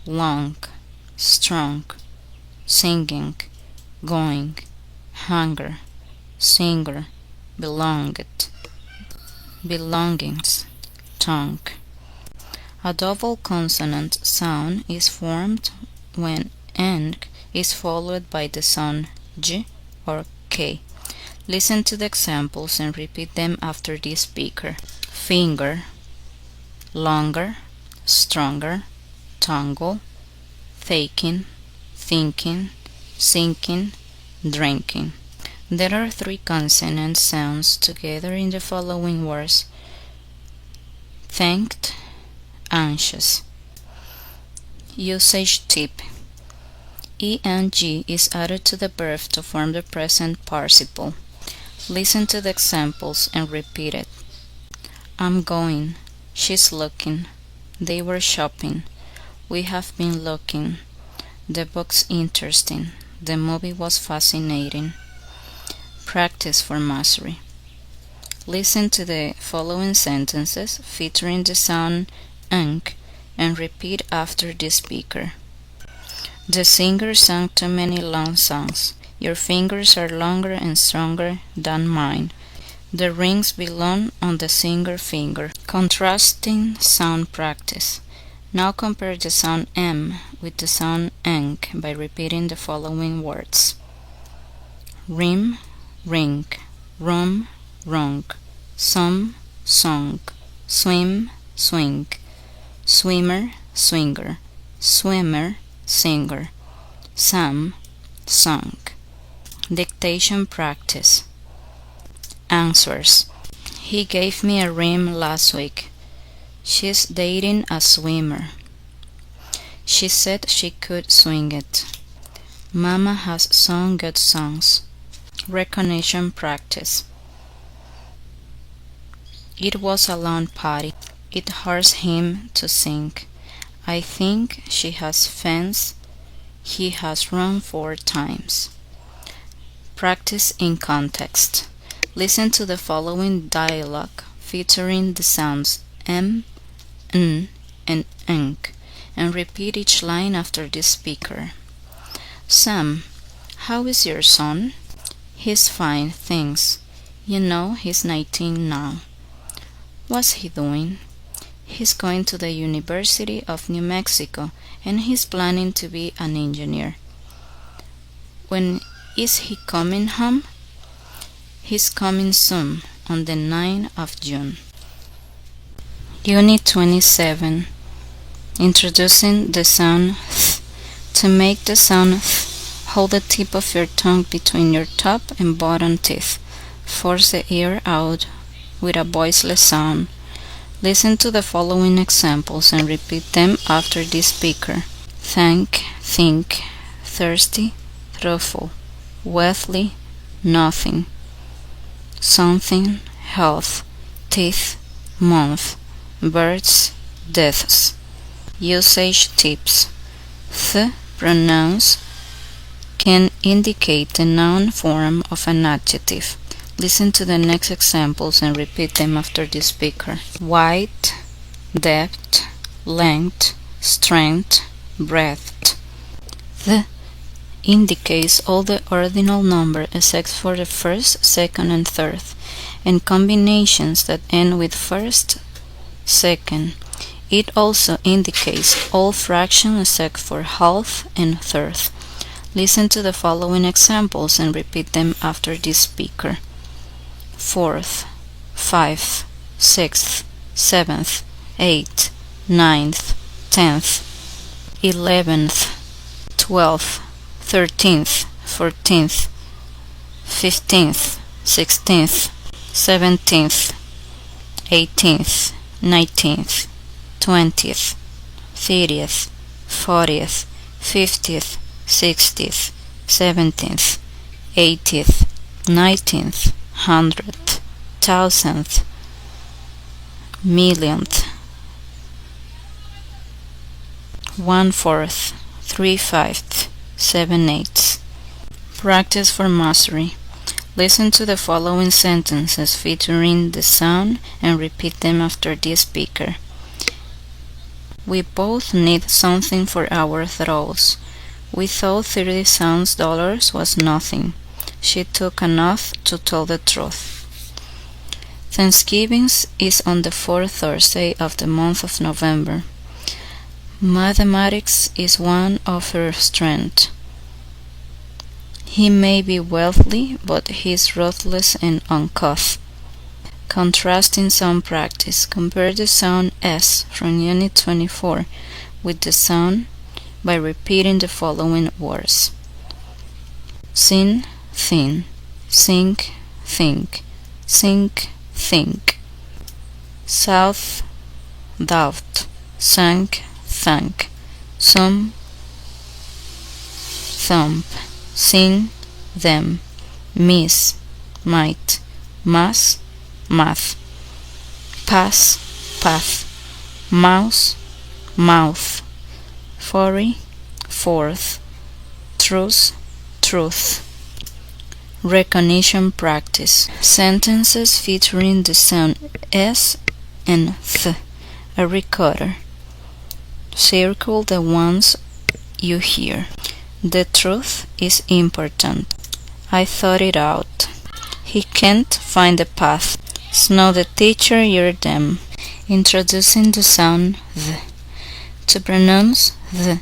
Long, strong, singing, going, hunger, singer, belonged, belongings, tongue. A double consonant sound is formed when N is followed by the sound G or K. Listen to the examples and repeat them after the speaker. Finger, longer, stronger, tangle, taking, thinking, sinking, drinking. There are three consonant sounds together in the following words: thanked, anxious. Usage tip. eng is added to the verb to form the present participle. Listen to the examples and repeat it. I'm going. She's looking. They were shopping. We have been looking. The book's interesting. The movie was fascinating. Practice for mastery. Listen to the following sentences featuring the sound ng and repeat after the speaker. The singer sang too many long songs. Your fingers are longer and stronger than mine. The rings belong on the single finger. Contrasting sound practice. Now compare the sound M with the sound ng by repeating the following words. Rim, ring, rum, rung, some, song, swim, swing, swimmer, swinger, swimmer, singer, Sam, song. Dictation practice. Answers. He gave me a rim last week. She's dating a swimmer. She said she could swing it. Mama has sung good songs. Recognition practice. It was a long party. It hurts him to sing. I think she has fans. He has run 4 times. Practice in context. Listen to the following dialogue featuring the sounds M, N, and ng, and repeat each line after the speaker. Sam, how is your son? He's fine, thanks. You know, he's 19 now. What's he doing? He's going to the University of New Mexico, and he's planning to be an engineer. When is he coming home? He's coming soon, on the 9th of June. Unit 27. Introducing the sound th. To make the sound th, hold the tip of your tongue between your top and bottom teeth. Force the air out with a voiceless sound. Listen to the following examples and repeat them after the speaker. Thank, think, thirsty, truthful, wealthy, nothing, something, health, teeth, month, birds, deaths. Usage tips. Th pronouns can indicate the noun form of an adjective. Listen to the next examples and repeat them after the speaker. Width, depth, length, strength, breadth. The indicates all the ordinal number except for the first, second, and third, and combinations that end with first, second. It also indicates all fractions except for half and third. Listen to the following examples and repeat them after the speaker. Fourth, fifth, sixth, seventh, eighth, ninth, 10th, 11th, 12th, 13th, 14th, 15th, 16th, 17th, 18th, 19th, 20th, 30th, 40th, 50th, 60th, 17th, 80th, 19th, 100th, 1000th, millionth, 1/4, 3/5, 7/8. Practice for mastery. Listen to the following sentences featuring the sound and repeat them after the speaker. We both need something for our throats. We thought $30,000 was nothing. She took an oath to tell the truth. Thanksgiving is on the 4th Thursday of the month of November. Mathematics is one of her strengths. He may be wealthy, but he is ruthless and uncouth. Contrasting sound practice. Compare the sound S from Unit 24 with the sound by repeating the following words. Sin, thin, sink, think, sink, think. South, doubt, sank, thank, some, thump, sing, them, miss, might, mass, math, pass, path, mouse, mouth, 40, fourth, truth, truth. Recognition practice. Sentences featuring the sound S and th are recorded. Circle the ones you hear. The truth is important. I thought it out. He can't find the path. Snow the teacher heard them. Introducing the sound th. To pronounce th,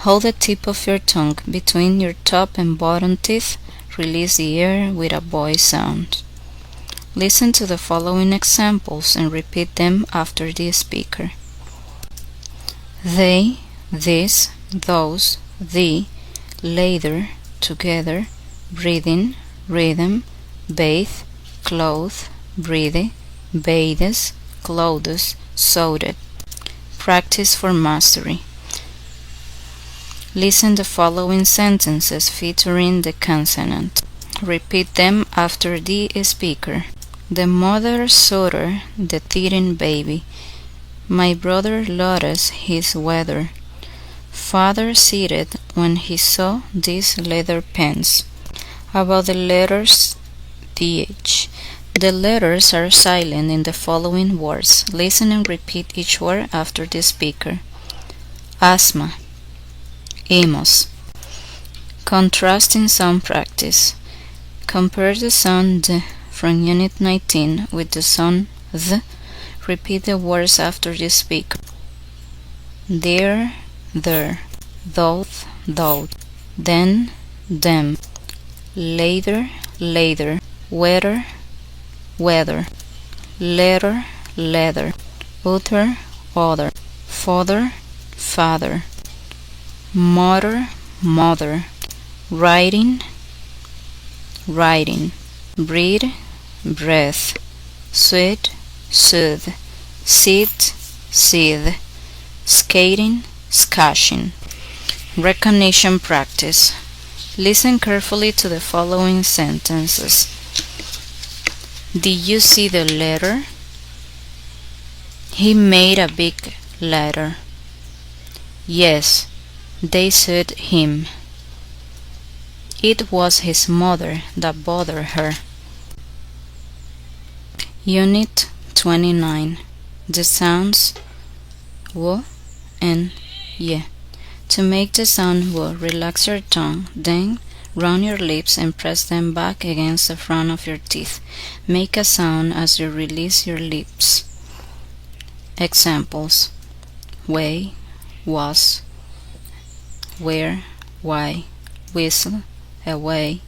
hold the tip of your tongue between your top and bottom teeth. Release the air with a voice sound. Listen to the following examples and repeat them after the speaker. They, this, those, thee, later, together, breathing, rhythm, bathe, clothe, breathe, bathes, clothes, sewed. Practice for mastery. Listen the following sentences featuring the consonant. Repeat them after the speaker. The mother saw the teething baby. My brother lost his weather. Father seated when he saw these leather pens. About the letters th. The letters are silent in the following words. Listen and repeat each word after the speaker. Asthma. Amos. Contrasting sound practice. Compare the sound d from Unit 19 with the sound th. Repeat the words after the speaker. There, doth, then, them, later, weather, letter, utter, other, father, mother, writing, breed, breath, sweat, soothe, seed, skating, skashing. Recognition practice. Listen carefully to the following sentences. Did you see the letter? He made a big letter. Yes, they sued him. It was his mother that bothered her. Unit 29. The sounds w and y. To make the sound w, relax your tongue, then round your lips and press them back against the front of your teeth. Make a sound as you release your lips. Examples: way, was, where, why, whistle, away,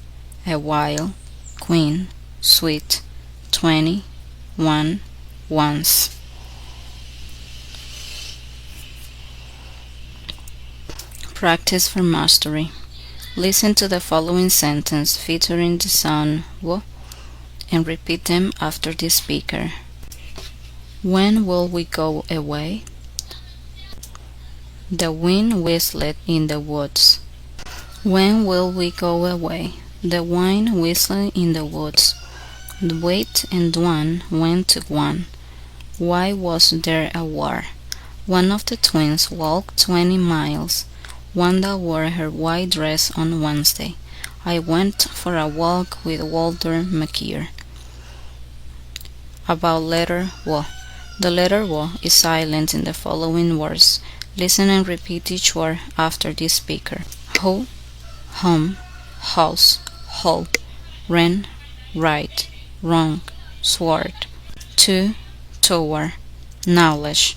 a while, queen, sweet, 20, one, once. Practice for mastery. Listen to the following sentence featuring the sound w and repeat them after the speaker. When will we go away? The wind whistled in the woods. When will we go away? The wind whistled in the woods. Wait and Dwan went to Guan. Why was there a war? One of the twins walked 20 miles. Wanda wore her white dress on Wednesday. I went for a walk with Walter McKeer. About letter W. The letter W is silent in the following words. Listen and repeat each word after the speaker. Who, home, house, hall, ran, right, wrong, sword, to, toward, knowledge.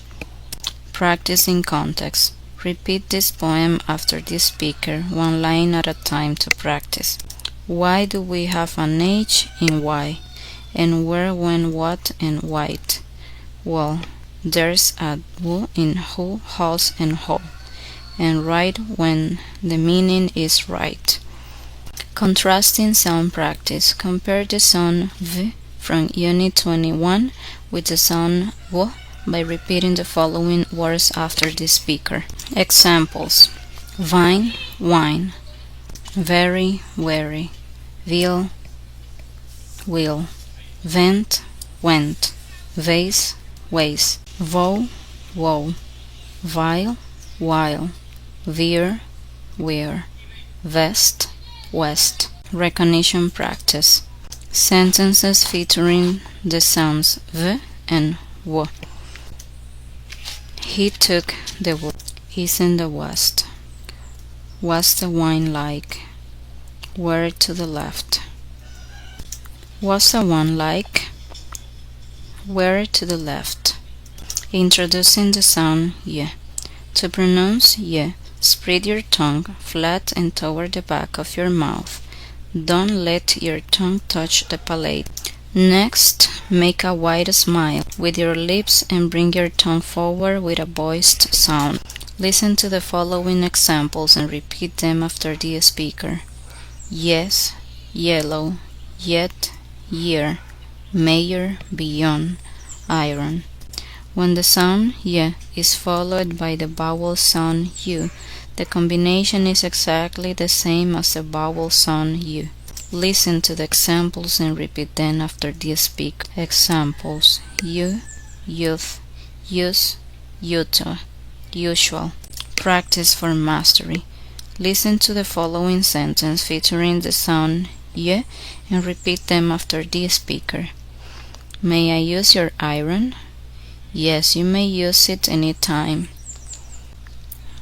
Practice in context. Repeat this poem after the speaker, one line at a time to practice. Why do we have an H in why? And where, when, what, and white? Well, there's a W in who, house, and hall, and right when the meaning is right. Contrasting sound practice. Compare the sound V from Unit 21 with the sound W by repeating the following words after the speaker. Examples: vine, wine, very, wary, veal, wheel, vent, went, vase, ways, vow, woe, vile, while, veer, wear, vest, west. Recognition practice. Sentences featuring the sounds v and w. He took the wood. Is in the west. What's the wine like? Where to the left. What's the one like? Where to the left. Introducing the sound y. To pronounce y, spread your tongue flat and toward the back of your mouth. Don't let your tongue touch the palate. Next, make a wide smile with your lips and bring your tongue forward with a voiced sound. Listen to the following examples and repeat them after the speaker. Yes, yellow, yet, year, mayor, beyond, iron. When the sound y is followed by the vowel sound u, the combination is exactly the same as the vowel sound u. Listen to the examples and repeat them after the speaker. Examples: you, youth, use, uto, usual. Practice for mastery. Listen to the following sentence featuring the sound y and repeat them after the speaker. May I use your iron? Yes, you may use it any time.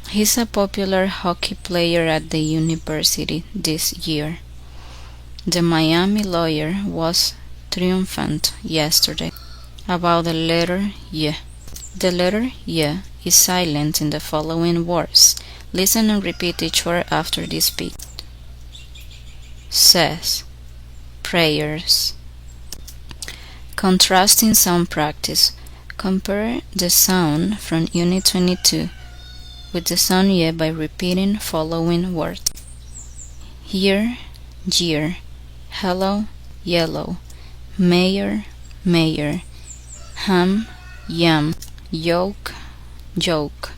He's a popular hockey player at the university this year. The Miami lawyer was triumphant yesterday about the letter y. The letter y is silent in the following words. Listen and repeat each word after the speak. Says, prayers. Contrasting sound practice. Compare the sound from Unit 22 with the sound y by repeating following words. Here, year. Hello, yellow. Mayor, mayor. Ham, yam. Yoke, joke.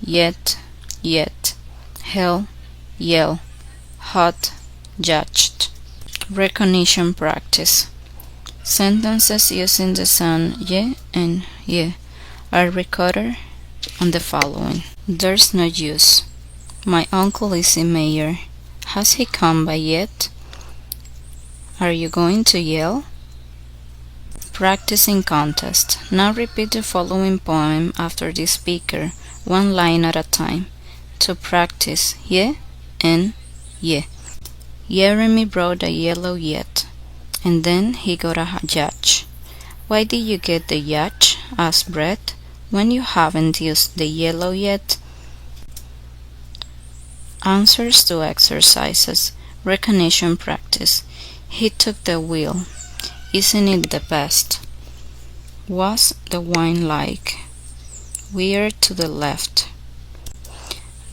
Yet, yet. Hell, yell. Hot, judged. Recognition practice. Sentences using the sound y and y are recorded on the following. There's no use. My uncle is a mayor. Has he come by yet? Are you going to yell? Practicing contest. Now repeat the following poem after the speaker, one line at a time. To practice y and y. Jeremy brought a yellow yet, and then he got a yacht. Why did you get the yacht? Asked Brett. When you haven't used the yellow yet? Answers to exercises. Recognition practice. He took the wheel. Isn't it the best? What's the wine like? We're to the left.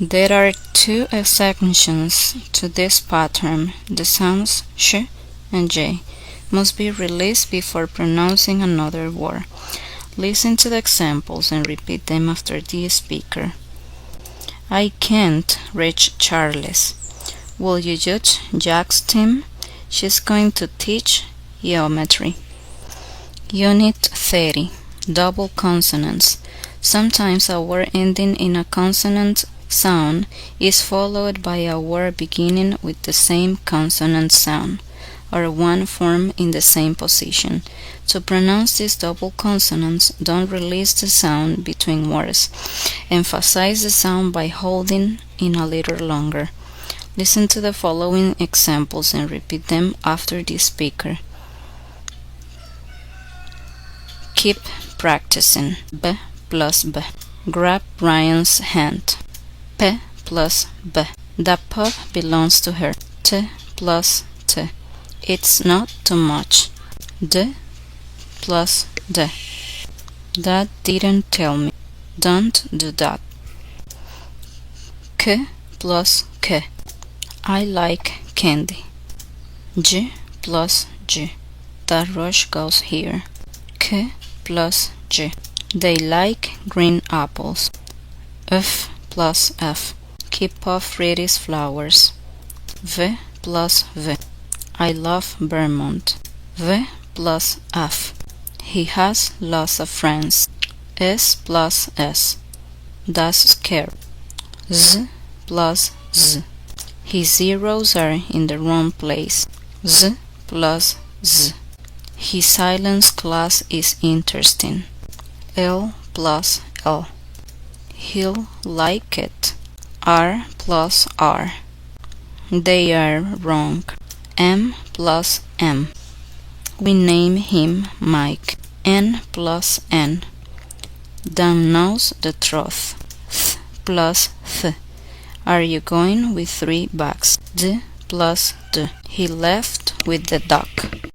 There are two exceptions to this pattern. The sounds sh and j must be released before pronouncing another word. Listen to the examples and repeat them after the speaker. I can't reach Charles. Will you judge Jack's team? She's going to teach geometry. Unit 30. Double consonants. Sometimes a word ending in a consonant sound is followed by a word beginning with the same consonant sound, or one form in the same position. To pronounce these double consonants, don't release the sound between words. Emphasize the sound by holding in a little longer. Listen to the following examples and repeat them after the speaker. Keep practicing. B plus B. Grab Brian's hand. P plus B. That pup belongs to her. T plus T. It's not too much. D plus D. Dad didn't tell me. Don't do that. K plus K. I like candy. G plus G. That rush goes here. K plus G. They like green apples. F plus F. Keep off Reddy's flowers. V plus V. I love Vermont. V plus F. He has lots of friends. S plus S. That's scary. Z plus Z. His zeros are in the wrong place. Z plus Z. His silence class is interesting. L plus L. He'll like it. R plus R. They are wrong. M plus M. We name him Mike. N plus N. Dan knows the truth. Th plus th. Are you going with 3 bags? D plus D. He left with the duck.